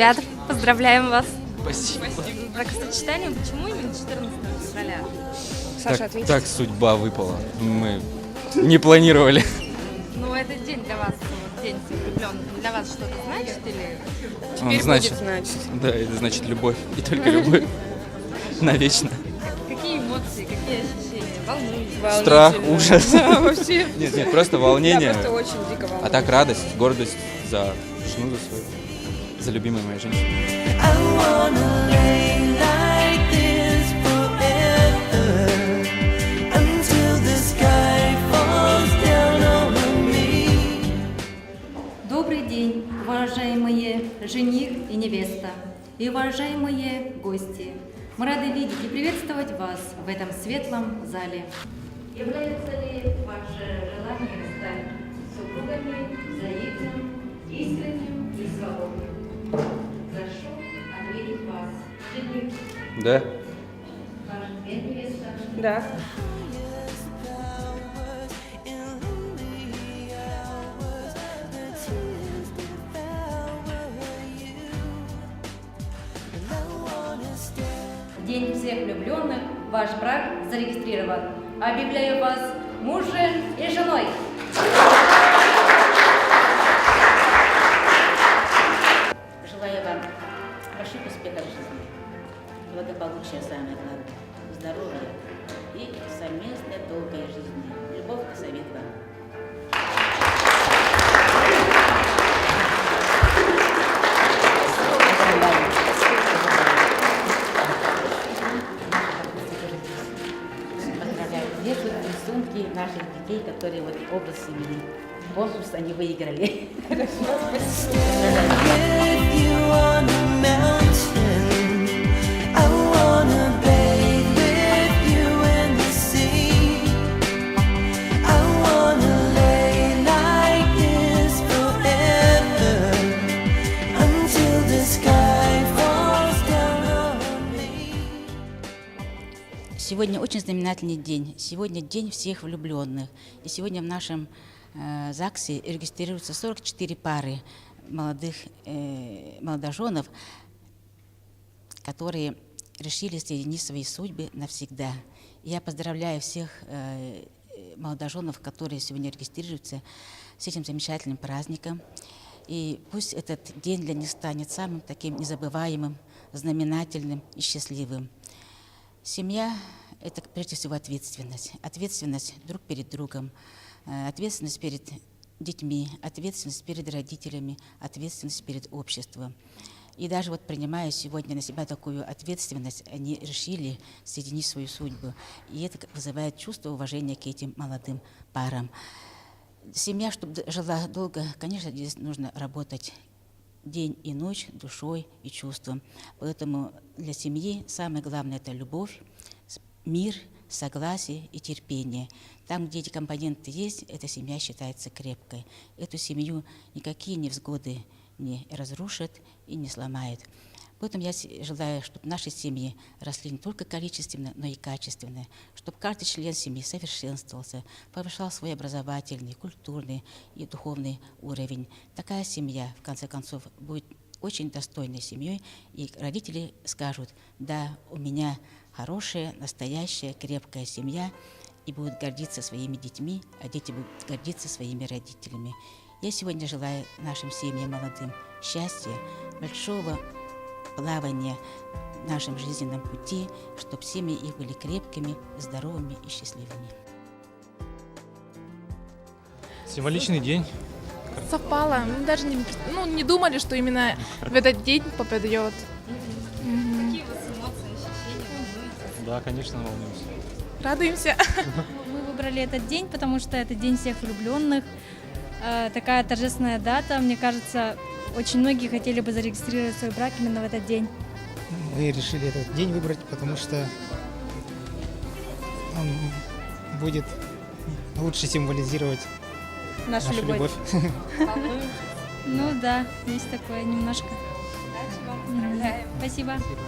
ребят, поздравляем вас. Спасибо. С бракосочетанием. Почему именно 14 февраля? Саша, ответит. Так судьба выпала. Мы не планировали. Ну, этот день для вас, вот, день всех влюбленных, для вас что-то значит или... Теперь значит, будет значить. да, это значит любовь. И только любовь. Навечно. Какие эмоции, какие ощущения? Волнуете? Страх, Волнительно. ужас. Да, вообще. Нет, просто Да, волнение. просто очень дико волнует. А так радость, гордость за жену за свою, за любимую мою женщину. I wanna lay like this forever until the sky falls down on me. Добрый день, уважаемые жених и невеста, и уважаемые гости. Мы рады видеть и приветствовать вас в этом светлом зале. Является ли ваше желание стать супругами взаимным, искренним и свободным? Прошу ответить вас, жених, Да? ваш ответ, невеста. Да. В День всех влюбленных ваш брак зарегистрирован. Объявляю вас мужем и женой. Желаю вам больших успехов в жизни, благополучия самое главное, здоровья и совместной долгой жизни. Любовь и совет вам. Поздравляю. Здесь вот рисунки наших детей, которые вот образ семьи. Конкурс они выиграли. Хорошо, спасибо. With you on a mountain, I wanna bathe with you in the sea. I wanna lay like this forever until the sky falls down on me. Сегодня очень знаменательный день. Сегодня день всех влюбленных. И сегодня в нашем ЗАГСе регистрируются 44 пары молодоженов, которые решили соединить свои судьбы навсегда. Я поздравляю всех молодоженов, которые сегодня регистрируются, с этим замечательным праздником. И пусть этот день для них станет самым таким незабываемым, знаменательным и счастливым. Семья – это прежде всего ответственность. Ответственность друг перед другом, ответственность перед детьми, ответственность перед родителями, ответственность перед обществом. И даже вот принимая сегодня на себя такую ответственность, они решили соединить свою судьбу. И это вызывает чувство уважения к этим молодым парам. Семья, чтобы жила долго, конечно, здесь нужно работать день и ночь душой и чувством. Поэтому для семьи самое главное – это любовь, мир, согласие и терпение. Там, где эти компоненты есть, эта семья считается крепкой. Эту семью никакие невзгоды не разрушат и не сломают. Поэтому я желаю, чтобы наши семьи росли не только количественно, но и качественно, чтобы каждый член семьи совершенствовался, повышал свой образовательный, культурный и духовный уровень. Такая семья, в конце концов, будет очень достойной семьей, и родители скажут: да, у меня хорошая, настоящая, крепкая семья, и будут гордиться своими детьми, а дети будут гордиться своими родителями. Я сегодня желаю нашим семьям молодым счастья, большого плавания в нашем жизненном пути, чтобы семьи их были крепкими, здоровыми и счастливыми. Символичный день. Совпало. Мы даже не думали, что именно в этот день попадет. Какие у вас эмоции, ощущения? Волнуетесь? Да, конечно, волнуемся. Радуемся. Мы выбрали этот день, потому что это день всех влюбленных. Такая торжественная дата. Мне кажется, очень многие хотели бы зарегистрировать свой брак именно в этот день. Мы решили этот день выбрать, потому что он будет лучше символизировать Нашу любовь. Волнуетесь? Ну да, есть такое немножко. Удачи вам, поздравляем. Спасибо. Спасибо.